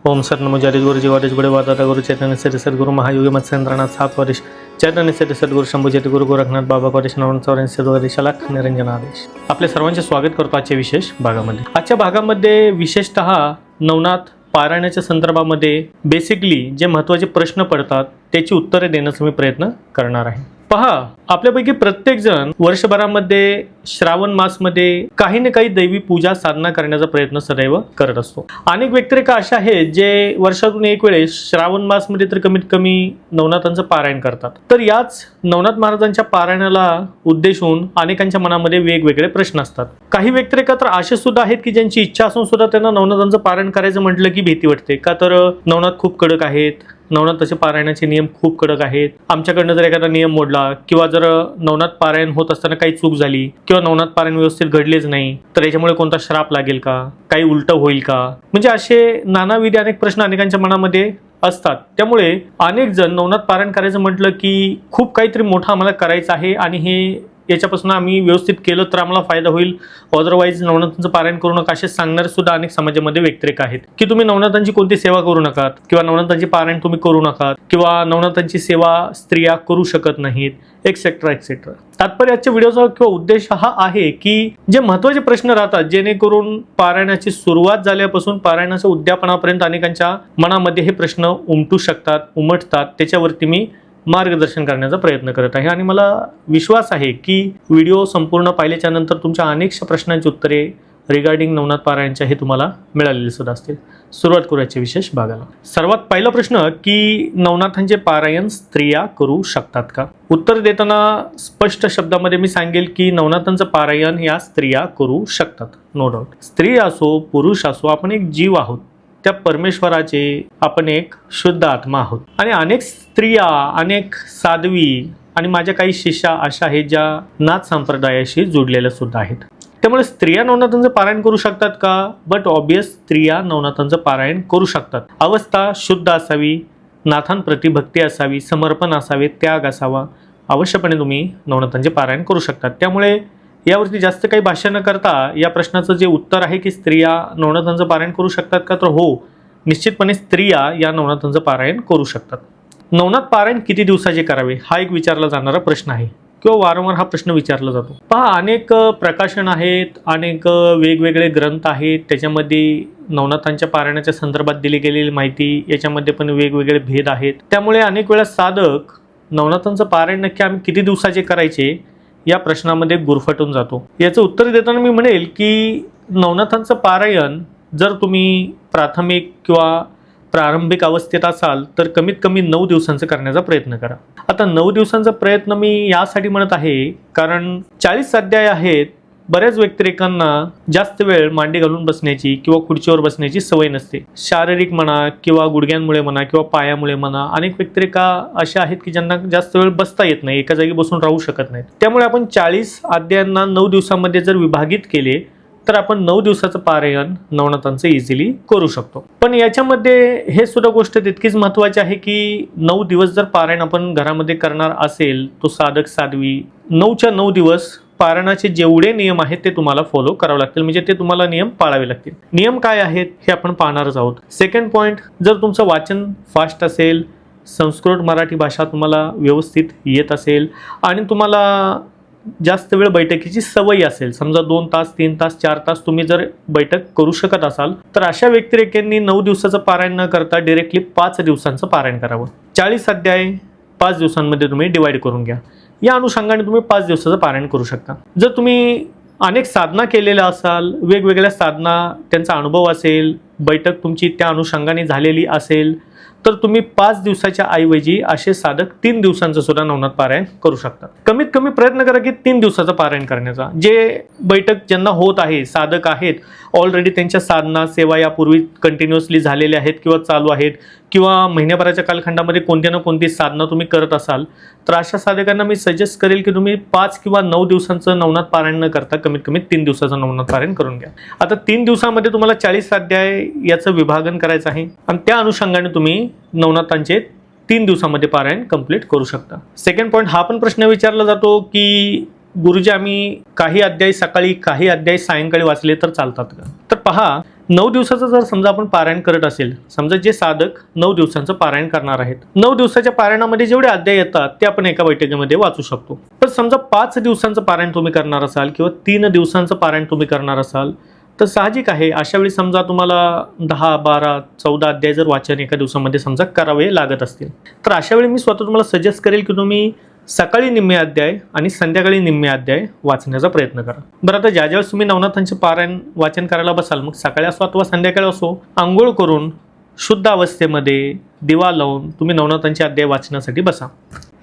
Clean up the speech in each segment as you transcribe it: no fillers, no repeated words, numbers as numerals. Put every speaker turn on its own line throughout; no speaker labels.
ओम sir नमो जय गुरु जीवादेश गुडे वादाता गुरु चैतन्य श्री सद्गुरु महायोगी मत्स्येंद्रनाथ सात वारिश चैतन्य श्री सद्गुरु शंभू जयती गुरु गोरखनाथ बाबा वारिश नवनाथ चौऱ्याऐंशी सद्गुरू लाख निरंजन आदेश. आपले सर्वांचे स्वागत करतो आजच्या विशेष भागामध्ये. आजच्या भागामध्ये विशेषतः नवनाथ पारायणाच्या संदर्भामध्ये बेसिकली जे महत्त्वाचे प्रश्न पडतात त्याची उत्तरे देण्याचा मी प्रयत्न करणार आहे. पहा, आपल्यापैकी प्रत्येक जण वर्षभरामध्ये श्रावण मासमध्ये काही ना काही दैवी पूजा साधना करण्याचा प्रयत्न सदैव करत असतो. अनेक व्यक्तिरेखा अशा आहेत जे वर्षातून एक वेळेस श्रावण मासमध्ये तर कमीत कमी नवनाथांचं पारायण करतात. तर याच नवनाथ महाराजांच्या पारायणाला उद्देशून अनेकांच्या मनामध्ये वेगवेगळे प्रश्न असतात. काही व्यक्तिरेखा तर असे सुद्धा आहेत की ज्यांची इच्छा असून सुद्धा त्यांना नवनाथांचं पारायण करायचं म्हटलं की भीती वाटते. का तर नवनाथ खूप कडक आहेत, नवनाथाचे पारायणाचे नियम खूप कडक आहेत, आमच्याकडनं जर एखादा नियम मोडला किंवा जर नवनाथ पारायण होत असताना काही चूक झाली किंवा नवनाथ पारायण व्यवस्थित घडलेच नाही तर याच्यामुळे कोणता श्राप लागेल का, काही उलट होईल का, म्हणजे असे नानाविध अनेक प्रश्न अनेकांच्या मनामध्ये असतात. त्यामुळे अनेक जण नवनाथ पारायण करायचं म्हटलं की खूप काहीतरी मोठं आम्हाला करायचं आहे आणि हे याच्यापासून आम्ही व्यवस्थित केलं तर आम्हाला फायदा होईल, अदरवाईज नवनाथांचं पारायण करू नका असे सांगणारे सुद्धा अनेक समाजामध्ये व्यक्तिरेखा आहेत की तुम्ही नवनाथांची कोणती सेवा करू नका किंवा नवनाथांची पारायण तुम्ही करू नका किंवा नवनाथांची सेवा स्त्रिया करू शकत नाहीत, एक्सेट्रा एक्सेट्रा. तात्पर्य आजच्या व्हिडिओचा किंवा उद्देश हा आहे की जे महत्त्वाचे प्रश्न राहतात जेणेकरून पारायणाची सुरुवात झाल्यापासून पारायणाच्या उद्यापनापर्यंत अनेकांच्या मनामध्ये हे प्रश्न उमटू शकतात, उमटतात, त्याच्यावरती मी मार्गदर्शन करण्याचा प्रयत्न करत आहे. आणि मला विश्वास आहे की व्हिडिओ संपूर्ण पाहिल्याच्या नंतर तुमच्या अनेकशा प्रश्नांची उत्तरे रिगार्डिंग नवनाथ पारायणच्या हे तुम्हाला मिळालेले सुद्धा असतील. सुरुवात करूयाच्या विशेष भागाला. सर्वात पहिला प्रश्न की नवनाथांचे पारायण स्त्रिया करू शकतात का? उत्तर देताना स्पष्ट शब्दामध्ये मी सांगेल की नवनाथांचं पारायण या स्त्रिया करू शकतात, नो डाऊट. स्त्री असो पुरुष असो, आपण एक जीव आहोत, त्या परमेश्वराचे आपण एक शुद्ध आत्मा आहोत. आणि अनेक स्त्रिया, अनेक साध्वी आणि माझ्या काही शिष्या अशा आहेत ज्या नाथ संप्रदायाशी जोडलेल्या सुद्धा आहेत. त्यामुळे स्त्रिया नवनाथांचं पारायण करू शकतात का? बट ऑब्वियस स्त्रिया नवनाथांचं पारायण करू शकतात. अवस्था शुद्ध असावी, नाथांप्रती भक्ती असावी, समर्पण असावे, त्याग असावा, अवश्यपणे तुम्ही नवनाथांचे पारायण करू शकतात. त्यामुळे यावरती जास्त काही भाष्य न करता या प्रश्नाचं जे उत्तर आहे की स्त्रिया नवनाथांचं पारायण करू शकतात का, तर हो, निश्चितपणे स्त्रिया या नवनाथांचं पारायण करू शकतात. नवनाथ पारायण किती दिवसाचे करावे हा एक विचारला जाणारा प्रश्न आहे किंवा वारंवार हा प्रश्न विचारला जातो. पहा, अनेक प्रकाशन आहेत, अनेक वेगवेगळे ग्रंथ आहेत, त्याच्यामध्ये नवनाथांच्या पारायणाच्या संदर्भात दिली गेलेली माहिती याच्यामध्ये पण वेगवेगळे भेद आहेत. त्यामुळे अनेक वेळा साधक नवनाथांचं पारायण नक्की आम्ही किती दिवसाचे करायचे या प्रश्नामध्ये गुरफटून जातो. याचं उत्तर देताना मी म्हणेल की नवनाथांचं पारायण जर तुम्ही प्राथमिक किंवा प्रारंभिक अवस्थेत असाल तर कमीत कमी 9 दिवसांचं करण्याचा प्रयत्न करा. आता 9 दिवसांचा प्रयत्न मी यासाठी म्हणत आहे कारण 40 अध्याय आहेत. बऱ्याच व्यक्तिरेखांना जास्त वेळ मांडी घालून बसण्याची किंवा खुर्चीवर बसण्याची सवय नसते. शारीरिक म्हणा किंवा गुडघ्यांमुळे म्हणा किंवा पायामुळे म्हणा, अनेक व्यक्तिरेखा अशा आहेत की ज्यांना जास्त वेळ बसता येत नाही, एका जागी बसून राहू शकत नाहीत. त्यामुळे आपण 40 अध्यायांना 9 दिवसांमध्ये जर विभागित केले तर आपण 9 दिवसाचं पारायण नवनाथांचं इझिली करू शकतो. पण याच्यामध्ये हे सुद्धा गोष्ट तितकीच महत्त्वाची आहे की 9 दिवस जर पारायण आपण घरामध्ये करणार असेल, तो साधक साध्वी 9च्या 9 दिवस पारायणाचे जेवढे नियम आहेत ते तुम्हाला फॉलो करावे लागतील, म्हणजे ते तुम्हाला नियम पाळावे लागतील. नियम काय आहेत हे आपण पाहणारच आहोत. सेकंड पॉईंट, जर तुमचं वाचन फास्ट असेल, संस्कृत मराठी भाषा तुम्हाला व्यवस्थित येत असेल आणि तुम्हाला जास्त वेळ बैठकीची सवय असेल, समजा 2 तास 3 तास 4 तास तुम्ही जर बैठक करू शकत असाल तर अशा व्यक्तिरेखांनी 9 दिवसाचं पारायण न करता डिरेक्टली 5 दिवसांचं पारायण करावं. 40 अध्याय 5 दिवसांमध्ये तुम्ही डिवाइड करून घ्या. या अनुषंगाने तुम्ही 5 दिवसाचं पारायण करू शकता. जर तुम्ही अनेक साधना केलेल्या असाल, वेगवेगळ्या साधना त्यांचा अनुभव असेल, बैठक तुमची त्या अनुषंगाने झालेली असेल तर तुम्ही 5 दिवसाच्या ऐवजी असे साधक 3 दिवसांचं सुद्धा नवनाथ पारायण करू शकता. कमीत कमी प्रयत्न करा की 3 दिवसाचं पारायण करण्याचा. जे बैठक ज्यांना होत आहे, साधक आहेत, ऑलरेडी त्यांच्या साधना सेवा यापूर्वी कंटिन्युअसली झालेल्या आहेत किंवा चालू आहेत किंवा महिन्याभराच्या कालखंडामध्ये कोणती ना कोणती साधना तुम्ही करत असाल तर अशा साधकांना मी सजेस्ट करेल की तुम्ही 5 किंवा 9 दिवसांचं नवनाथ पारायण न करता कमीत कमी 3 दिवसाचं नवनाथ पारायण करून घ्या. आता 3 दिवसामध्ये तुम्हाला 40 अध्याय याचं विभागन करायचं आहे आणि त्या अनुषंगाने तुम्ही नवनाथांचे 3 दिवसामध्ये पारायण कंप्लीट करू शकता. सेकंड पॉईंट, हा पण प्रश्न विचारला जातो की गुरुजी आम्ही काही अध्याय सकाळी काही अध्याय सायंकाळी वाचले तर चालतात का? तर पहा, 9 दिवसाचं जर समजा आपण पारायण करत असेल, समजा जे साधक 9 दिवसांचं पारायण करणार आहेत, 9 दिवसाच्या पारायणामध्ये जेवढे अध्याय येतात ते आपण एका बैठकीमध्ये वाचू शकतो. पण समजा 5 दिवसांचं पारायण तुम्ही करणार असाल किंवा 3 दिवसांचं पारायण तुम्ही करणार असाल, तर साहजिक आहे अशा वेळी समजा तुम्हाला 10, 12, 14 अध्याय जर वाचन एका दिवसामध्ये समजा करावे लागत असतील, तर अशा वेळी मी स्वतः तुम्हाला सजेस्ट करेल की तुम्ही सकाळी निम्मे अध्याय आणि संध्याकाळी निम्मे अध्याय वाचण्याचा प्रयत्न करा. बरं, आता ज्या ज्यावेळेस तुम्ही नवनाथांचे पारायण वाचन करायला बसाल, मग सकाळी असो अथवा संध्याकाळी असो, आंघोळ करून शुद्ध अवस्थेमध्ये दिवा लावून तुम्ही नवनाथांचे अध्याय वाचण्यासाठी बसा.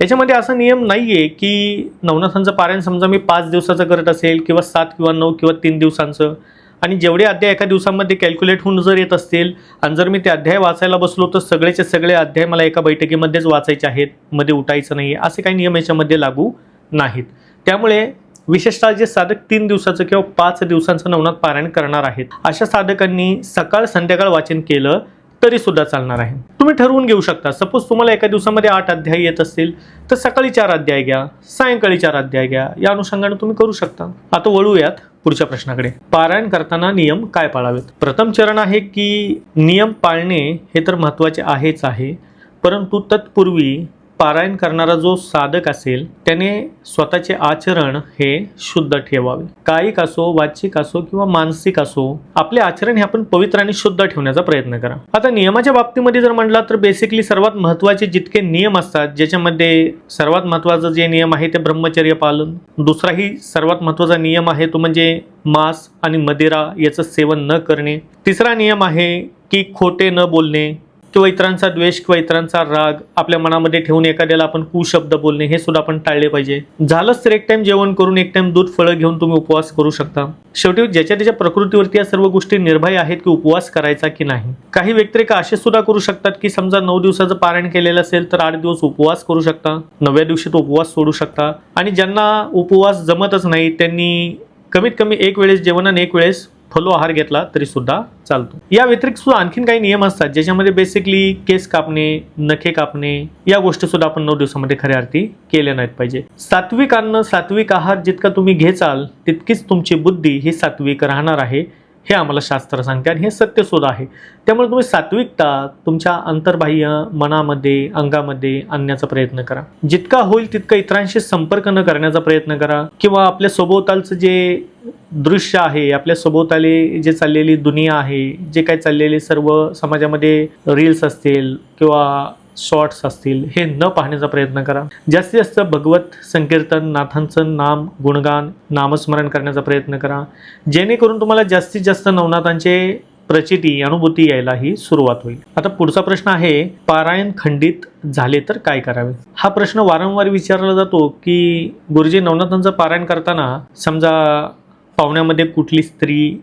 याच्यामध्ये असा नियम नाही आहे की नवनाथांचं पारायण समजा मी 5 दिवसाचं करत असेल किंवा 7 किंवा 9 किंवा 3 दिवसांचं, आणि जेवढे अध्याय एका दिवसामध्ये कॅल्क्युलेट होऊन जर येत असतील आणि जर मी ते अध्याय वाचायला बसलो तर सगळेचे सगळे अध्याय मला एका बैठकीमध्येच वाचायचे आहेत, मध्ये उठायचं नाही, असे काही नियम याच्यामध्ये लागू नाहीत. त्यामुळे विशेषतः जे साधक 3 दिवसाचं किंवा 5 दिवसांचं नवनाथ पारायण करणार आहेत, अशा साधकांनी सकाळ संध्याकाळ वाचन केलं तरी सुद्धा चालणार आहे. तुम्ही ठरवून घेऊ शकता. सपोज तुम्हाला एका दिवसामध्ये 8 अध्याय येत असतील तर सकाळी 4 अध्याय घ्या, सायंकाळी 4 अध्याय घ्या, या अनुषंगाने तुम्ही करू शकता. आता वळूयात पुढच्या प्रश्नाकडे. पारायण करताना नियम काय पाळावेत? प्रथम चरण आहे की नियम पाळणे हे तर महत्त्वाचे आहेच आहे, परंतु तत्पूर्वी पारायण करणारा जो साधक असेल त्याने स्वतःचे आचरण हे शुद्ध ठेवावे. कायिक असो, वाचिक असो किंवा मानसिक असो, आपले आचरण हे आपण पवित्र आणि शुद्ध ठेवण्याचा प्रयत्न करा. आता नियमाच्या बाबतीमध्ये जर म्हटला तर बेसिकली सर्वात महत्त्वाचे जितके नियम असतात, ज्याच्यामध्ये सर्वात महत्त्वाचा जे नियम आहे ते ब्रह्मचर्य पालन. दुसराही सर्वात महत्त्वाचा नियम आहे तो म्हणजे मांस आणि मदिरा याचं सेवन न करणे. तिसरा नियम आहे की खोटे न बोलणे किंवा इतरांचा द्वेष किंवा इतरांचा राग आपल्या मनामध्ये ठेवून एखाद्याला आपण कुशब्द बोलणे हे सुद्धा आपण टाळले पाहिजे. झालंच तर एक टाइम जेवण करून एक टाइम दूध फळं घेऊन तुम्ही उपवास करू शकता. शेवटी ज्याच्या त्याच्या प्रकृतीवरती या सर्व गोष्टी निर्भय आहेत की उपवास करायचा की नाही. काही व्यक्तिरेखा असे सुद्धा करू शकतात की समजा 9 दिवसाचं पारायण केलेलं असेल तर 8 दिवस उपवास करू शकता, 9व्या दिवशी तो उपवास सोडू शकता. आणि ज्यांना उपवास जमतच नाही त्यांनी कमीत कमी एक वेळेस जेवण आणि एक वेळेस फलो आहार घेतला तरी सुद्धा चालतो. या व्यतिरिक्त सुद्धा आणखीन काही नियम असतात ज्याच्यामध्ये बेसिकली केस कापणे, नखे कापणे या गोष्टी सुद्धा आपण 9 दिवसामध्ये खऱ्या अर्थी केल्या नाहीत पाहिजे. सात्विक अन्न, सात्विक आहार जितका तुम्ही घेचाल तितकीच तुमची बुद्धी ही सात्विक राहणार आहे, हे आम्हाला शास्त्र सांगते आणि हे सत्य सुद्धा आहे. त्यामुळे तुम्ही सात्विकता तुमच्या अंतर्बाह्य मनामध्ये, अंगामध्ये आणण्याचा प्रयत्न करा. जितका होईल तितका इतरांशी संपर्क न करण्याचा प्रयत्न करा किंवा आपल्या सभोवतालचं जे दृश्य आहे, आपल्या सभोवताली जे चाललेली दुनिया आहे, जे काही चाललेले सर्व समाजामध्ये रील्स असतील किंवा शॉर्ट्स असतील, हे न पाहण्याचा प्रयत्न करा. जास्तीत जास्त भगवत संकीर्तन, नाथांचं नाम, गुणगान, नामस्मरण करण्याचा प्रयत्न करा, जेणेकरून तुम्हाला जास्तीत जास्त नवनाथांचे प्रचिती, अनुभूती यायला ही सुरुवात होईल. आता पुढचा प्रश्न आहे, पारायण खंडित झाले तर काय करावे? हा प्रश्न वारंवार विचारला जातो की गुरुजी, नवनाथांचं पारायण करताना समजा पाहुण्यामध्ये कुठली स्त्री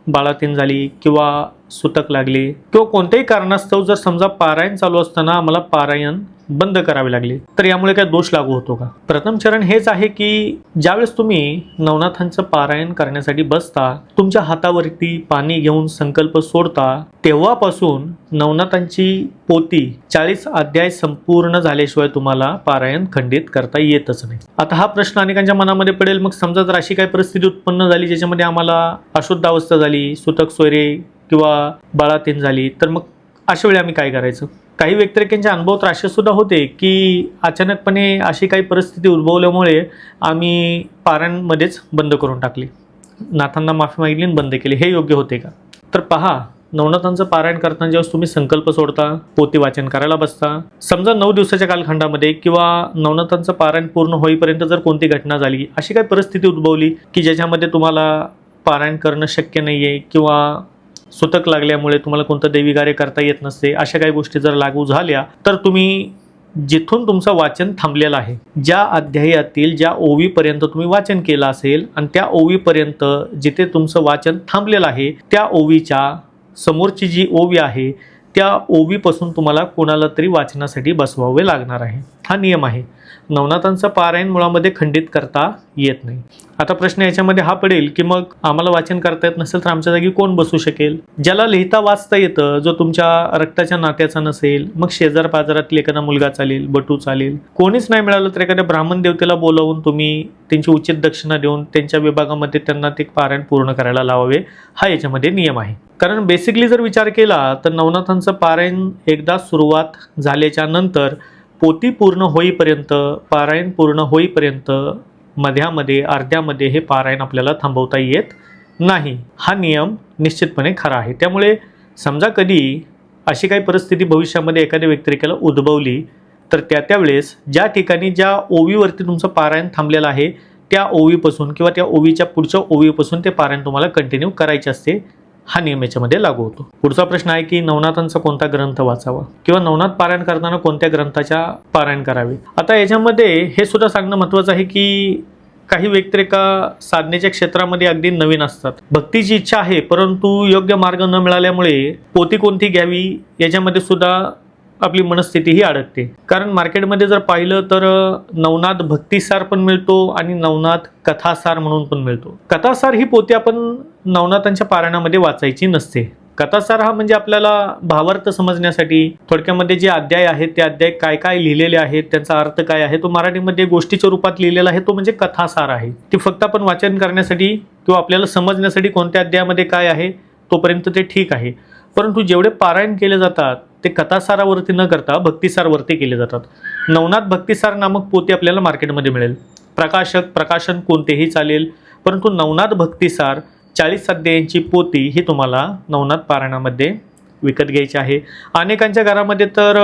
बाळातीन झाली किंवा सुतक लागले किंवा कोणत्याही कारणास्तव जर समजा पारायण चालू असताना आम्हाला पारायण बंद करावे लागले तर यामुळे काय दोष लागू होतो का? प्रथम चरण हेच आहे की ज्यावेळेस तुम्ही नवनाथांचं पारायण करण्यासाठी बसता, तुमच्या हातावरती पाणी घेऊन संकल्प सोडता, तेव्हापासून नवनाथांची पोथी 40 अध्याय संपूर्ण झाल्याशिवाय तुम्हाला पारायण खंडित करता येतच नाही. आता हा प्रश्न अनेकांच्या मनामध्ये पडेल, मग समजा जर अशी काही परिस्थिती उत्पन्न झाली ज्याच्यामध्ये आम्हाला अशुद्ध अवस्था झाली, सुतक सोयरे किंवा बाळातीन झाली, तर मग अशा वेळी आम्ही काय करायचं? काही व्यक्तिरेखांचे अनुभव तर असे सुद्धा होते की अचानकपणे अशी काही परिस्थिती उद्भवल्यामुळे आम्ही पारायणमध्येच बंद करून टाकली, नाथांना माफी मागितली आणि बंद केली. हे योग्य होते का? तर पहा, नवनाथांचं पारायण करताना जेव्हा तुम्ही संकल्प सोडता, पोथी वाचन करायला बसता, समजा 9 दिवसाच्या कालखंडामध्ये किंवा नवनाथांचं पारायण पूर्ण होईपर्यंत जर कोणती घटना झाली, अशी काही परिस्थिती उद्भवली की ज्याच्यामध्ये तुम्हाला पारायण करणं शक्य नाही आहे किंवा सुतक लागल्यामुळे तुम्हाला कोणतं देवी कार्य करता येत नसते, अशा काही गोष्टी जर लागू झाल्या तर तुम्ही जिथून तुमचं वाचन थांबलेलं आहे, ज्या अध्यायातील ज्या ओवीपर्यंत तुम्ही वाचन केलं असेल आणि त्या ओवीपर्यंत जिथे तुमचं वाचन थांबलेलं आहे त्या ओवीच्या समोरची जी ओवी आहे त्या ओवीपासून तुम्हाला कोणाला तरी वाचनासाठी बसवावे लागणार आहे. हा नियम आहे. नवनाथांचं पारायण मुळामध्ये खंडित करता येत नाही. आता प्रश्न याच्यामध्ये हा पडेल की मग आम्हाला वाचन करता येत नसेल तर आमच्या जागी कोण बसू शकेल? ज्याला लिहिता वाचता येतं, जो तुमच्या रक्ताच्या नात्याचा नसेल, मग शेजार पाजारातील एखादा मुलगा चालेल, बटू चालेल. कोणीच नाही मिळालं तर एखाद्या ब्राह्मण देवतेला बोलावून तुम्ही त्यांची उचित दक्षिणा देऊन त्यांच्या विभागामध्ये त्यांना ते पारायण पूर्ण करायला लावावे, हा याच्यामध्ये नियम आहे. कारण बेसिकली जर विचार केला तर नवनाथांचं पारायण एकदा सुरुवात झाल्याच्या नंतर पोथी पूर्ण होईपर्यंत, पारायण पूर्ण होईपर्यंत मध्यामध्ये अर्ध्यामध्ये हे पारायण आपल्याला थांबवता येत नाही. हा नियम निश्चितपणे खरा आहे. त्यामुळे समजा कधी अशी काही परिस्थिती भविष्यामध्ये एखाद्या व्यतिरेकाला उद्भवली तर त्यावेळेस ज्या ठिकाणी ज्या ओवीवरती तुमचं पारायण थांबलेलं आहे त्या ओवीपासून किंवा त्या ओवीच्या पुढच्या ओवीपासून ते पारायण तुम्हाला कंटिन्यू करायचे असते. हा नियम याच्यामध्ये लागू होतो. पुढचा प्रश्न आहे की नवनाथांचा कोणता ग्रंथ वाचावा किंवा नवनाथ पारायण करताना कोणत्या ग्रंथाच्या पारायण करावे. आता याच्यामध्ये हे सुद्धा सांगणं महत्त्वाचं आहे की काही व्यतिरेका साधनेच्या क्षेत्रामध्ये अगदी नवीन असतात. भक्तीची इच्छा आहे परंतु योग्य मार्ग न मिळाल्यामुळे पोथी कोणती घ्यावी याच्यामध्ये सुद्धा आपली मनस्थिती ही अडकते. कारण मार्केटमध्ये जर पाहिलं तर नवनाथ भक्तिसार पण मिळतो आणि नवनाथ कथासार म्हणून पण मिळतो. कथासार ही पोथी आपण नवनाथांच्या पारायणामध्ये वाचायची नसते. कथासार हा म्हणजे आपल्याला भावार्थ समजण्यासाठी थोडक्यामध्ये जे अध्याय आहेत ते अध्याय काय काय लिहिलेले आहेत, त्यांचा अर्थ काय आहे, तो मराठीमध्ये गोष्टीच्या रूपात लिहिलेला आहे, तो म्हणजे कथासार आहे. ती फक्त आपण वाचन करण्यासाठी किंवा आपल्याला समजण्यासाठी कोणत्या अध्यायामध्ये काय आहे तोपर्यंत ते ठीक आहे. परंतु जेवढे पारायण केले जातात ते कथासारावरती न करता भक्तिसारवरती केले जातात. नवनाथ भक्तिसार नामक पोथी आपल्याला मार्केटमध्ये मिळेल. प्रकाशन कोणतेही चालेल, परंतु नवनाथ भक्तिसार 40 अध्यायांची पोथी ही तुम्हाला नवनाथ पारायणामध्ये विकत घ्यायची आहे. अनेकांच्या घरामध्ये तर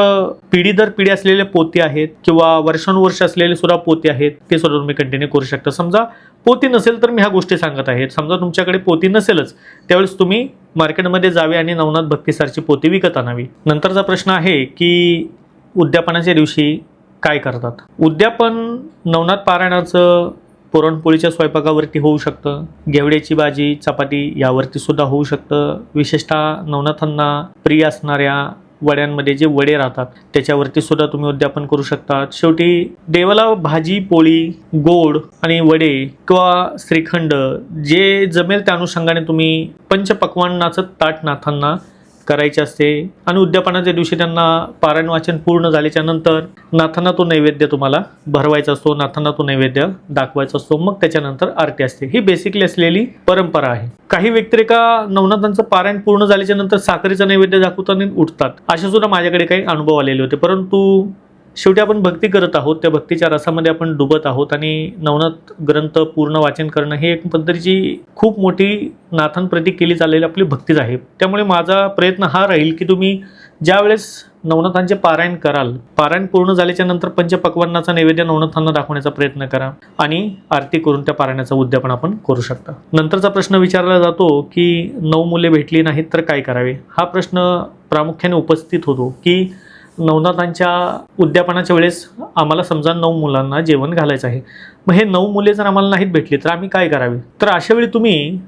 पिढी दर पिढी असलेल्या पोथी आहेत किंवा वर्षानुवर्ष असलेले सुद्धा पोथी आहेत, ते सुद्धा तुम्ही कंटिन्यू करू शकता. समजा पोथी नसेल तर मी ह्या गोष्टी सांगत आहे. समजा तुमच्याकडे पोथी नसेलच त्यावेळेस तुम्ही मार्केटमध्ये जावे आणि नवनाथ भक्तिसारची पोथी विकत आणावी. नंतरचा प्रश्न आहे की उद्यापनाच्या दिवशी काय करतात. उद्यापन नवनाथ पारायणाचं पुरणपोळीच्या स्वयंपाकावरती होऊ शकतं, घेवड्याची भाजी चपाती यावरती सुद्धा होऊ शकतं. विशेषतः नवनाथांना प्रिय असणाऱ्या वड्यांमध्ये जे वडे राहतात त्याच्यावरती सुद्धा तुम्ही उद्यापन करू शकता. शेवटी देवाला भाजी पोळी गोड आणि वडे किंवा श्रीखंड जे जमेल त्या अनुषंगाने तुम्ही पंचपक्वान्नाचं ताट नाथांना करायचे असते. आणि उद्यापनाच्या दिवशी त्यांना पारायण वाचन पूर्ण झाल्याच्या नंतर नाथांना तो नैवेद्य तुम्हाला भरवायचा असतो, नाथांना तो नैवेद्य दाखवायचा असतो. मग त्याच्यानंतर आरती असते. ही बेसिकली असलेली परंपरा आहे. काही व्यतिरेका नवनाथांचं पारायण पूर्ण झाल्याच्या नंतर साखरेचा नैवेद्य दाखवताना उठतात. असे सुद्धा माझ्याकडे काही अनुभव आलेले होते. परंतु शेवटी आपण भक्ती करत आहोत, त्या भक्तीच्या रसामध्ये आपण डुबत आहोत आणि नवनाथ ग्रंथ पूर्ण वाचन करणं हे एक पद्धतीची खूप मोठी नाथांप्रती केली चाललेली आपली भक्तीच आहे. त्यामुळे माझा प्रयत्न हा राहील की तुम्ही ज्यावेळेस नवनाथांचे पारायण कराल, पारायण पूर्ण झाल्याच्या नंतर पंचपक्वान्नाचा नैवेद्य नवनाथांना दाखवण्याचा प्रयत्न करा आणि आरती करून त्या पारायणाचा उद्यापन आपण करू शकता. नंतरचा प्रश्न विचारला जातो की 9 मुले भेटली नाहीत तर काय करावे. हा प्रश्न प्रामुख्याने उपस्थित होतो की नवनाथांच्या उद्यापनाच्या वेळेस आम्हाला समजा 9 मुलांना जेवण घालायचं आहे. मग हे 9 मुले जर आम्हाला नाहीत भेटली तर आम्ही काय करावे. तर अशा वेळी तुम्ही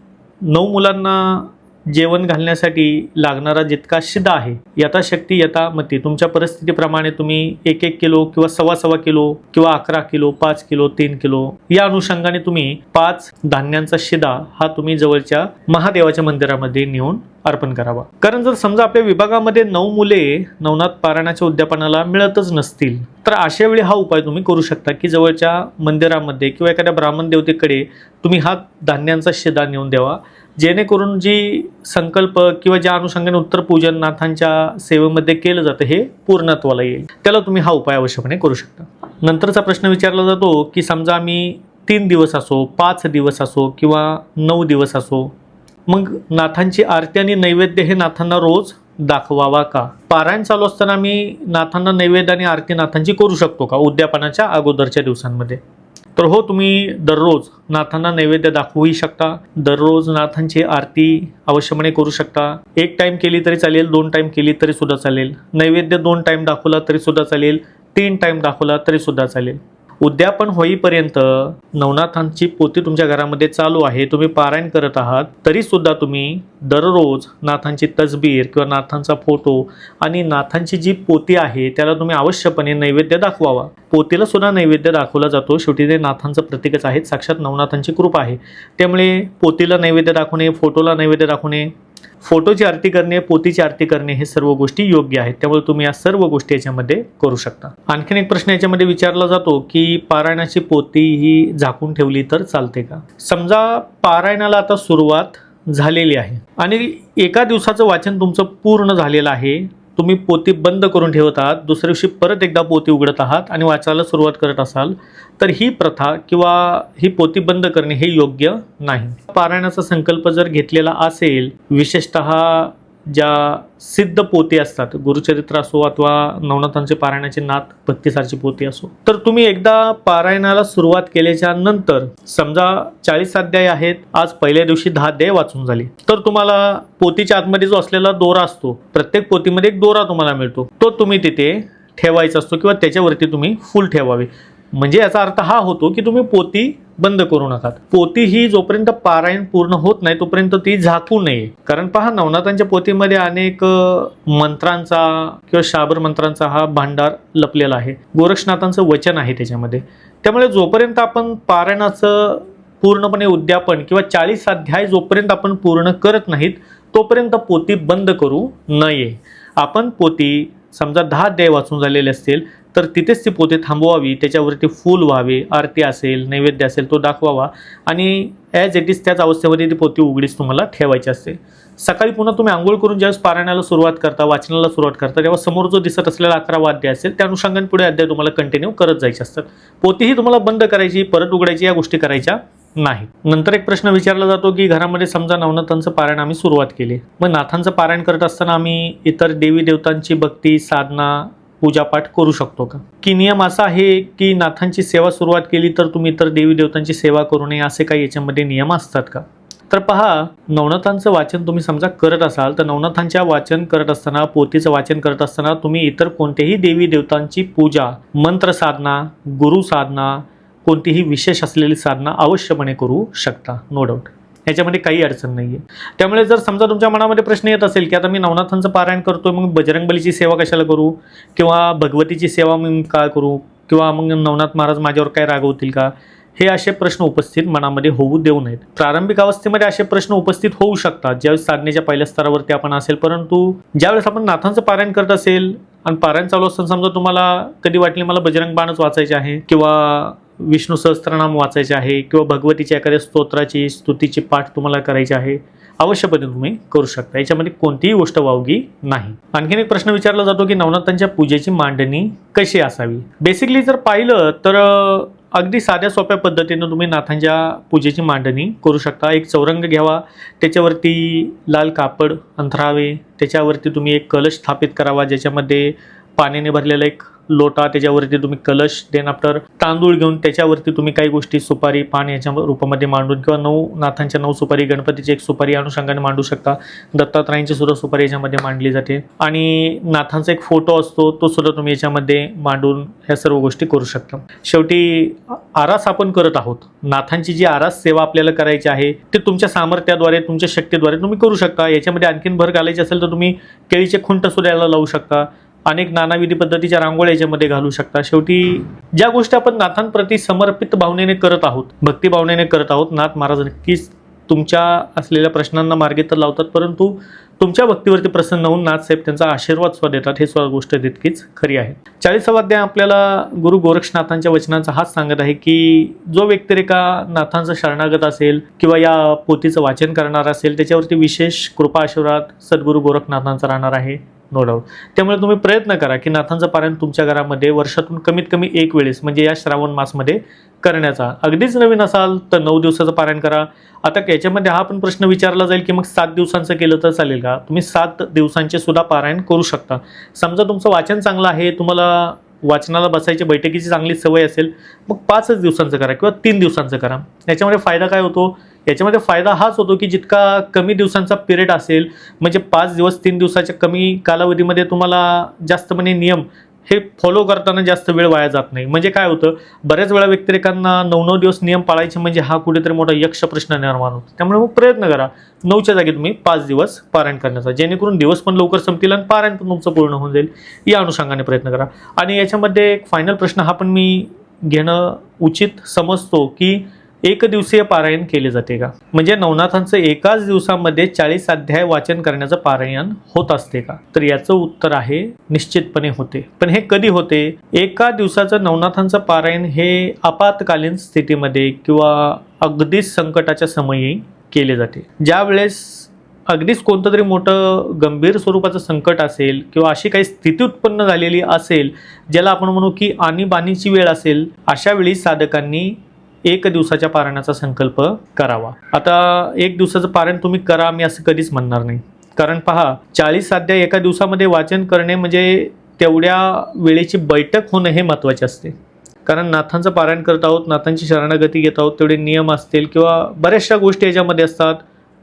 9 मुलांना जेवण घालण्यासाठी लागणारा जितका शिदा आहे, यथाशक्ती यथामती तुमच्या परिस्थितीप्रमाणे तुम्ही 1-1 किलो किंवा 1.25 किलो किंवा 11 किलो 5 किलो 3 किलो या अनुषंगाने तुम्ही 5 धान्यांचा शिदा हा तुम्ही जवळच्या महादेवाच्या मंदिरामध्ये नेऊन अर्पण करावा. कारण जर समजा आपल्या विभागामध्ये 9 मुले नवनाथ पारायणाच्या उद्यापनाला मिळतच नसतील तर अशा वेळी हा उपाय तुम्ही करू शकता की जवळच्या मंदिरामध्ये किंवा एखाद्या ब्राह्मण देवतेकडे तुम्ही हा धान्यांचा शिदा नेऊन द्यावा, जेणेकरून जी संकल्प किंवा ज्या अनुषंगाने उत्तरपूजन नाथांच्या सेवेमध्ये केलं जातं हे पूर्णत्वाला येईल. त्याला तुम्ही हा उपाय अवश्यपणे करू शकता. नंतरचा प्रश्न विचारला जातो की समजा आम्ही 3 दिवस असो 5 दिवस असो किंवा 9 दिवस असो, मग नाथांची आरती आणि नैवेद्य हे नाथांना रोज दाखवावा का. पारायण चालू असताना आम्ही नाथांना नैवेद्य आणि आरती नाथांची करू शकतो का उद्यापनाच्या अगोदरच्या दिवसांमध्ये. तर हो, तुम्ही दररोज नाथांना नैवेद्य दाखवूही शकता, दररोज नाथांची आरती अवश्यपणे करू शकता. 1 टाइम केली तरी चालेल, 2 टाइम केली तरी सुद्धा चालेल. नैवेद्य 2 टाइम दाखवला तरी सुद्धा चालेल, 3 टाइम दाखवला तरी सुद्धा चालेल. उद्यापन होईपर्यंत नवनाथांची पोथी तुमच्या घरामध्ये चालू आहे, तुम्ही पारायण करत आहात, तरी सुद्धा तुम्ही दररोज नाथांची तसबीर किंवा नाथांचा फोटो आणि नाथांची जी पोथी आहे त्याला तुम्ही अवश्यपणे नैवेद्य दाखवावा. पोथीला सुद्धा नैवेद्य दाखवला जातो. शेवटी ते नाथांचं प्रतीकच आहे, साक्षात नवनाथांची कृपा आहे. त्यामुळे पोथीला नैवेद्य दाखवणे, फोटोला नैवेद्य दाखवणे, फोटोची आरती करणे, पोथीची आरती करणे हे सर्व गोष्टी योग्य आहेत. त्यामुळे तुम्ही या सर्व गोष्टी याच्यामध्ये करू शकता. आणखीन एक प्रश्न याच्यामध्ये विचारला जातो की पारायणाची पोथी ही झाकून ठेवली तर चालते का? समजा पारायणाला आता सुरुवात झालेली आहे आणि एका दिवसाचं वाचन तुमचं पूर्ण झालेलं आहे, तुम्ही पोथी बंद करून ठेवत आहात, दुसऱ्या दिवशी परत एकदा पोथी उघडत आहात आणि वाचायला सुरुवात करत असाल तर ही प्रथा किंवा ही पोथी बंद करणे हे योग्य नाही. पारायणाचा संकल्प जर घेतलेला असेल, विशेषतः ज्या सिद्ध पोथी असतात, गुरुचरित्र असो अथवा नवनाथांचे पारायणाचे नाथ भक्तीसारची पोथी असो, तर तुम्ही एकदा पारायणाला सुरुवात केल्याच्या नंतर समजा 40 अध्याय आहेत, आज पहिल्या दिवशी 10 अध्याय वाचून झाले, तर तुम्हाला पोथीच्या आतमध्ये जो असलेला दोरा असतो, प्रत्येक पोथीमध्ये एक दोरा तुम्हाला मिळतो, तो तुम्ही तिथे ठेवायचा असतो किंवा त्याच्यावरती तुम्ही फुल ठेवावे. म्हणजे याचा अर्थ हा होतो की तुम्ही पोथी बंद करू नका. पोथी ही जोपर्यंत पारायण पूर्ण होत नाही तोपर्यंत ती झाकू नये. कारण पहा, नवनाथांच्या पोथीमध्ये अनेक मंत्रांचा किंवा शाबर मंत्रांचा हा भांडार लपलेला आहे. गोरक्षनाथांचं वचन आहे त्याच्यामध्ये. त्यामुळे जोपर्यंत आपण पारायणाचं पूर्णपणे उद्यापन किंवा 40 अध्याय जोपर्यंत आपण पूर्ण करत नाहीत तोपर्यंत पोथी बंद करू नये. आपण पोथी समजा 10 अध्याय वाचून झालेले असतील तर तिथेच ती पोथी थांबवावी, त्याच्यावरती फूल व्हावे, आरती असेल, नैवेद्य असेल तो दाखवावा आणि ॲज इट इज त्याच अवस्थेमध्ये ती पोथी उघडीच तुम्हाला ठेवायची असते. सकाळी पुन्हा तुम्ही आंघोळ करून ज्यावेळेस पारायणाला सुरुवात करता, वाचनाला सुरुवात करता, तेव्हा समोर जो दिसत असलेला 11वा अध्याय असेल त्या अनुषंगाने पुढे अध्याय तुम्हाला कंटिन्यू करत जायचे असतात. पोथीही तुम्हाला बंद करायची, परत उघडायची, या गोष्टी करायच्या नाही. नंतर एक प्रश्न विचारला जातो की घरामध्ये समजा नवनाथांचं पारायण आम्ही सुरुवात केली, मग नाथांचं पारायण करत असताना आम्ही इतर देवी देवतांची भक्ती, साधना, पूजापाठ करू शकतो का? की नियम असा आहे की नाथांची सेवा सुरुवात केली तर तुम्ही इतर देवी देवतांची सेवा करू नये, असे काही याच्यामध्ये नियम असतात का? तर पहा, नवनाथांचं वाचन तुम्ही समजा करत असाल तर नवनाथांच्या वाचन करत असताना, पोथीचं वाचन करत असताना तुम्ही इतर कोणत्याही देवी देवतांची पूजा, मंत्र साधना, गुरु साधना, कोणतीही विशेष असलेली साधना अवश्यपणे करू शकता, नो डाऊट. याच्यामध्ये काही अडचण नाही आहे. त्यामुळे जर समजा तुमच्या मनामध्ये प्रश्न येत असेल की आता मी नवनाथांचं पारायण करतोय, मग बजरंगबलीची सेवा कशाला करू, किंवा भगवतीची सेवा मी काय करू, किंवा मग नवनाथ महाराज माझ्यावर काय रागवतील का, हे असे प्रश्न उपस्थित मनामध्ये होऊ देऊ नयेत. प्रारंभिक अवस्थेमध्ये असे प्रश्न उपस्थित होऊ शकतात ज्यावेळेस साधनेच्या पहिल्या स्तरावरती आपण असेल, परंतु ज्यावेळेस आपण नाथांचं पारायण करत असेल आणि पारायण चालू असताना समजा तुम्हाला कधी वाटले मला बजरंग बाणच वाचायचे आहे किंवा विष्णू सहस्त्रनाम वाचायचे आहे किंवा भगवतीच्या एखाद्या स्तोत्राची, स्तुतीची पाठ तुम्हाला करायची आहे, अवश्यपणे तुम्ही करू शकता. याच्यामध्ये कोणतीही गोष्ट वावगी नाही. आणखीन एक प्रश्न विचारला जातो की नवनाथांच्या पूजेची मांडणी कशी असावी? बेसिकली जर पाहिलं तर अगदी साध्या सोप्या पद्धतीनं तुम्ही नाथांच्या पूजेची मांडणी करू शकता. एक चौरंग घ्यावा, त्याच्यावरती लाल कापड अंथरावे, त्याच्यावरती तुम्ही एक कलश स्थापित करावा, ज्याच्यामध्ये पाण्याने भरलेला एक लोटा, त्याच्यावरती तुम्ही कलश, देन आफ्टर तांदूळ घेऊन त्याच्यावरती तुम्ही काही गोष्टी, सुपारी, पान याच्या रूपामध्ये मांडून किंवा 9 नाथांच्या 9 सुपारी, गणपतीची एक सुपारी अनुषंगाने मांडू शकता. दत्तात्रयांची सुद्धा सुपारी याच्यामध्ये मांडली जाते आणि नाथांचा एक फोटो असतो तो सुद्धा तुम्ही याच्यामध्ये मांडून ह्या सर्व गोष्टी करू शकता. शेवटी आरास आपण करत आहोत. नाथांची जी आरास सेवा आपल्याला करायची आहे ते तुमच्या सामर्थ्याद्वारे, तुमच्या शक्तीद्वारे तुम्ही करू शकता. याच्यामध्ये आणखीन भर घालायची असेल तर तुम्ही केळीचे खुंट सुद्धा याला लावू शकता. अनेक नानाविधी पद्धतीच्या रांगोळ्या याच्यामध्ये घालू शकता. शेवटी ज्या गोष्टी आपण नाथांप्रती समर्पित भावनेने करत आहोत, भक्ती भावनेने करत आहोत, नाथ महाराज नक्कीच तुमच्या असलेल्या प्रश्नांना मार्गी तर लावतात, परंतु तुमच्या भक्तीवरती प्रसन्न होऊन नाथसाहेब त्यांचा आशीर्वाद सुद्धा देतात. हे सुद्धा गोष्ट तितकीच खरी आहे. 40वा अध्याय आपल्याला गुरु गोरक्षनाथांच्या वचनांचा हाच सांगत आहे की जो व्यक्ती एका नाथांचा शरणागत असेल किंवा या पोथीचं वाचन करणार असेल त्याच्यावरती विशेष कृपा आशीर्वाद सद्गुरू गोरखनाथांचा राहणार आहे, नो डाऊट. त्यामुळे तुम्ही प्रयत्न करा की नाथांचं पारायण तुमच्या घरामध्ये वर्षातून कमीत कमी एक वेळेस, म्हणजे या श्रावण मासमध्ये करण्याचा. अगदीच नवीन असाल तर 9 दिवसाचं पारायण करा. आता याच्यामध्ये हा पण प्रश्न विचारला जाईल की मग 7 दिवसांचं केलं तर चालेल का? तुम्ही 7 दिवसांचे सुद्धा पारायण करू शकता. समजा तुमचं वाचन चांगलं आहे, तुम्हाला वाचनाला बसायची, बैठकीची चांगली सवय असेल, मग 5 दिवसांचं करा किंवा 3 दिवसांचं करा. याच्यामध्ये फायदा काय होतो? याच्यामध्ये फायदा हाच होतो की जितका कमी दिवसांचा पिरियड असेल, म्हणजे 5 दिवस 3 दिवसाच्या कमी कालावधीमध्ये तुम्हाला जास्त नियम हे फॉलो करताना जास्त वेळ वाया जात नाही. म्हणजे काय होतं, बऱ्याच वेळा व्यतिरेकांना 9-9 दिवस नियम पाळायचे म्हणजे हा कुठेतरी मोठा यक्ष प्रश्न निर्माण होतो. त्यामुळे मग प्रयत्न करा 9च्या जागी तुम्ही 5 दिवस पारायण करण्याचा, जेणेकरून दिवस पण लवकर संपतील आणि पारायण पण तुमचं पूर्ण होऊन जाईल. या अनुषंगाने प्रयत्न करा. आणि याच्यामध्ये एक फायनल प्रश्न हा पण मी घेणं उचित समजतो की एक दिवसीय पारायण केले जाते का? म्हणजे नवनाथांचं एकाच दिवसामध्ये 40 अध्याय वाचन करण्याचं पारायण होत असते का? तर याचं उत्तर आहे निश्चितपणे होते. पण हे कधी होते? एका दिवसाचं नवनाथांचं पारायण हे आपत्कालीन स्थितीमध्ये किंवा अगदीच संकटाच्या समयी केले जाते. ज्या वेळेस अगदीच कोणतं तरी मोठं गंभीर स्वरूपाचं संकट असेल किंवा अशी काही स्थिती उत्पन्न झालेली असेल ज्याला आपण म्हणू की आणीबाणीची वेळ असेल, अशा वेळी साधकांनी एक दिवसाच्या पारायणाचा संकल्प करावा. आता एक दिवसाचं पारायण तुम्ही करा मी असं कधीच म्हणणार नाही. कारण पहा, 40 अध्याय एका दिवसामध्ये वाचन करणे म्हणजे तेवढ्या वेळेची बैठक होणं हे महत्त्वाचे असते. कारण नाथांचं पारायण करत आहोत, नाथांची शरणागती घेत आहोत, तेवढे नियम असतील किंवा बऱ्याचशा गोष्टी याच्यामध्ये असतात,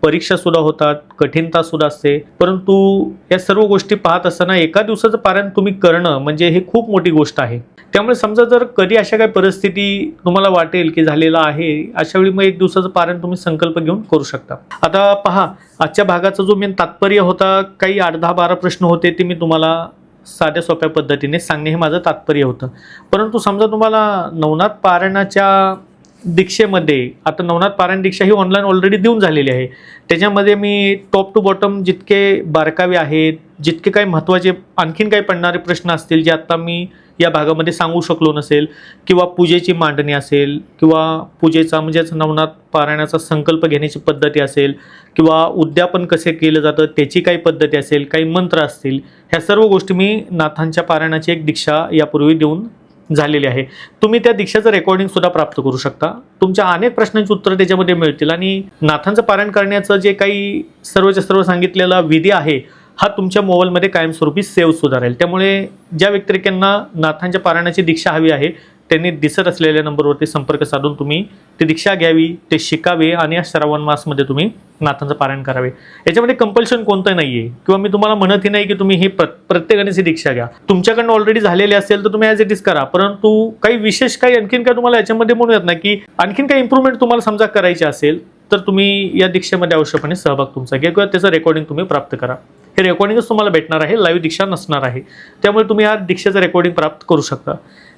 परीक्षा सुद्धा होतात, कठीणता सुद्धा असते. परंतु या सर्व गोष्टी पाहत असताना एका दिवसाचं पारायण तुम्ही करणं म्हणजे हे खूप मोठी गोष्ट आहे. त्यामुळे समजा जर कधी अशा काही परिस्थिती तुम्हाला वाटेल की झालेला आहे, अशा वेळी मग एक दिवसाचं पारायण तुम्ही संकल्प घेऊन करू शकता. आता पहा, आजच्या भागाचा जो मेन तात्पर्य होता, काही 8-10-12 प्रश्न होते ते मी तुम्हाला साध्या सोप्या पद्धतीने सांगणे हे माझं तात्पर्य होतं. परंतु समजा तुम्हाला नवनाथ पारायणाच्या दीक्षेमध्ये, आता नवनाथ पारायण दीक्षा ही ऑनलाईन ऑलरेडी देऊन झालेली आहे, त्याच्यामध्ये मी टॉप टू बॉटम जितके बारकावे आहेत, जितके काही महत्त्वाचे आणखीन काही पडणारे प्रश्न असतील जे आत्ता मी या भागामध्ये सांगू शकलो नसेल, किंवा पूजेची मांडणी असेल, किंवा पूजेचा म्हणजेच नवनाथ पारायणाचा संकल्प घेण्याची पद्धती असेल, किंवा उद्यापन कसे केलं जातं त्याची काही पद्धती असेल, काही मंत्र असतील, ह्या सर्व गोष्टी मी नाथांच्या पारायणाची एक दीक्षा यापूर्वी देऊन झालेली आहे. तुम्ही त्या दीक्षाचं रेकॉर्डिंग सुद्धा प्राप्त करू शकता. तुमच्या अनेक प्रश्नांची उत्तरं त्याच्यामध्ये मिळतील. आणि नाथांचं पारायण करण्याचं जे काही सर्वच्या सर्व सांगितलेला विधी आहे हा तुमच्या मोबाईलमध्ये कायमस्वरूपी सेव्ह सुद्धा राहील. त्यामुळे ज्या व्यतिरेकांना नाथांच्या पारायणाची दीक्षा हवी आहे त्यांनी दिसत असलेल्या नंबरवरती संपर्क साधून तुम्ही ती दीक्षा घ्यावी, ते शिकावे आणि या श्रावण मासमध्ये तुम्ही नाथांचं पारायण करावे. याच्यामध्ये कंपल्शन कोणतं नाही आहे, किंवा मी तुम्हाला म्हणतही नाही की तुम्ही हे प्रत्येकानेच ही दीक्षा घ्या. तुमच्याकडनं ऑलरेडी झालेली असेल तर तुम्ही ॲज इट इज करा. परंतु काही विशेष काही आणखीन काय तुम्हाला याच्यामध्ये म्हणूयात ना की आणखीन काही इम्प्रूव्हमेंट तुम्हाला समजा करायची असेल तर तुम्ही या दीक्षेमध्ये अवश्यपणे सहभाग तुमचा घ्या, किंवा त्याचं रेकॉर्डिंग तुम्ही प्राप्त करा. हे रेकॉर्डिंगच तुम्हाला भेटणार आहे, लाईव्ह दीक्षा नसणार आहे. त्यामुळे तुम्ही या दीक्षेचं रेकॉर्डिंग प्राप्त करू शकता.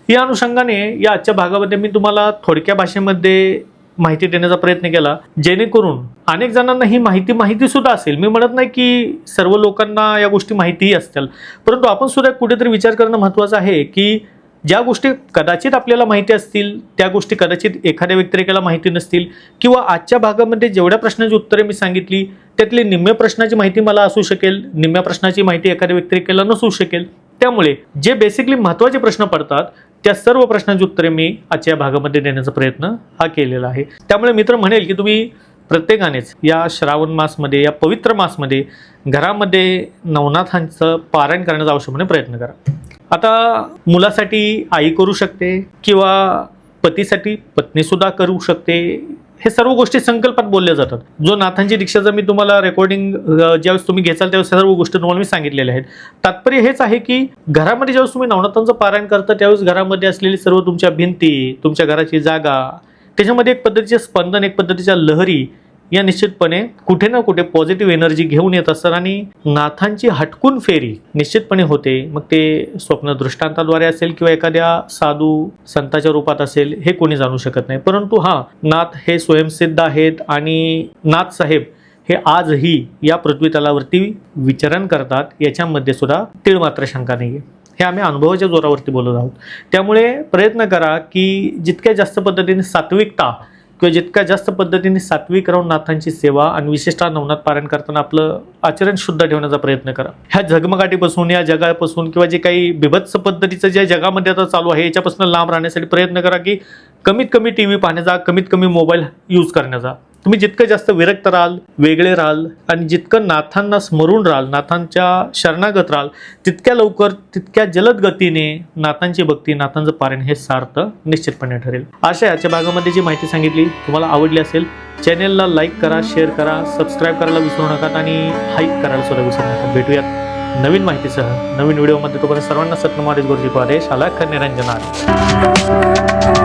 या अनुषंगाने या आजच्या भागामध्ये मी तुम्हाला थोडक्या भाषेमध्ये माहिती देण्याचा प्रयत्न केला, जेणेकरून अनेक जणांना ही माहिती सुद्धा असेल. मी म्हणत नाही की सर्व लोकांना या गोष्टी माहितीही असतील, परंतु आपण सुद्धा कुठेतरी विचार करणं महत्त्वाचं आहे की ज्या गोष्टी कदाचित आपल्याला माहिती असतील त्या गोष्टी कदाचित एखाद्या व्यतिरेकाला माहिती नसतील, किंवा आजच्या भागामध्ये जेवढ्या प्रश्नांची उत्तरे मी सांगितली त्यातली निम्म्या प्रश्नाची माहिती मला असू शकेल, निम्म्या प्रश्नाची माहिती एखाद्या व्यतिरेकाला नसू शकेल. त्यामुळे जे बेसिकली महत्त्वाचे प्रश्न पडतात त्या सर्व प्रश्नांची उत्तरे मी आजच्या भागामध्ये देण्याचा प्रयत्न हा केलेला आहे. त्यामुळे मित्र म्हणेल की तुम्ही प्रत्येकानेच या श्रावण मासमध्ये, या पवित्र मासमध्ये घरामध्ये नवनाथांचं पारायण करण्याचा आवश्यकपणे प्रयत्न करा. आता मुलासाठी आई करू शकते, किंवा पतीसाठी पत्नी सुद्धा करू शकते. हे सर्व गोष्टी संकल्पात बोलल्या जातात. जो नाथांची दीक्षाचं मी तुम्हाला रेकॉर्डिंग ज्यावेळेस तुम्ही घेचाल त्यावेळेस सर्व गोष्टी तुम्हाला मी सांगितलेल्या आहेत. तात्पर्य हेच आहे की घरामध्ये ज्यावेळेस तुम्ही नवनाथांचं पारायण करता त्यावेळेस घरामध्ये असलेली सर्व तुमच्या भिंती, तुमच्या घराची जागा, त्याच्यामध्ये एक पद्धतीचे स्पंदन, एक पद्धतीच्या लहरी या निश्चितपणे कुठे ना कुठे पॉझिटिव्ह एनर्जी घेऊन येत असतात आणि नाथांची हटकून फेरी निश्चितपणे होते. मग ते स्वप्न दृष्टांताद्वारे असेल किंवा एखाद्या साधू संतांच्या रूपात असेल, हे कोणी जाणू शकत नाही. परंतु नाथ हे स्वयंसिद्ध आहेत आणि नाथ साहेब हे आजही या पृथ्वी तलावरती विचरण करतात, याच्यामध्ये सुद्धा तीळ मात्र शंका नाही आहे. हे आम्ही अनुभवाच्या जोरावरती बोलत आहोत. त्यामुळे प्रयत्न करा की जितक्या जास्त पद्धतीने सात्विकता किंवा जितक्या जास्त पद्धतीने सात्विक राहून नाथांची सेवा आणि विशेषतः नवनाथ पारायण करताना आपलं आचरण शुद्ध ठेवण्याचा प्रयत्न करा. ह्या झगमगाटीपासून, या जगापासून, किंवा जे काही बिभत्स पद्धतीचं ज्या जगामध्ये आता चालू आहे याच्यापासून लांब राहण्यासाठी प्रयत्न करा की कमीत कमी टीव्ही पाहण्याचा, कमीत कमी मोबाईल यूज करण्याचा. तुम्ही जितकं जास्त विरक्त राहाल, वेगळे राहाल आणि जितकं नाथांना स्मरून राहाल, नाथांच्या शरणागत राहाल, तितक्या लवकर, तितक्या जलद गतीने नाथांची भक्ती, नाथांचं पारायण हे सार्थ निश्चितपणे ठरेल. अशा याच्या भागामध्ये जी माहिती सांगितली तुम्हाला आवडली असेल, चॅनेलला लाईक करा, शेअर करा, सबस्क्राईब करायला विसरू नका आणि हाईक करायला सुद्धा विसरू नका. भेटूयात नवीन माहितीसह नवीन व्हिडिओमध्ये तोपर्यंत सर्वांना सतनाम महाराज गुरुजी को आदेश अलख निरंजन आदेश.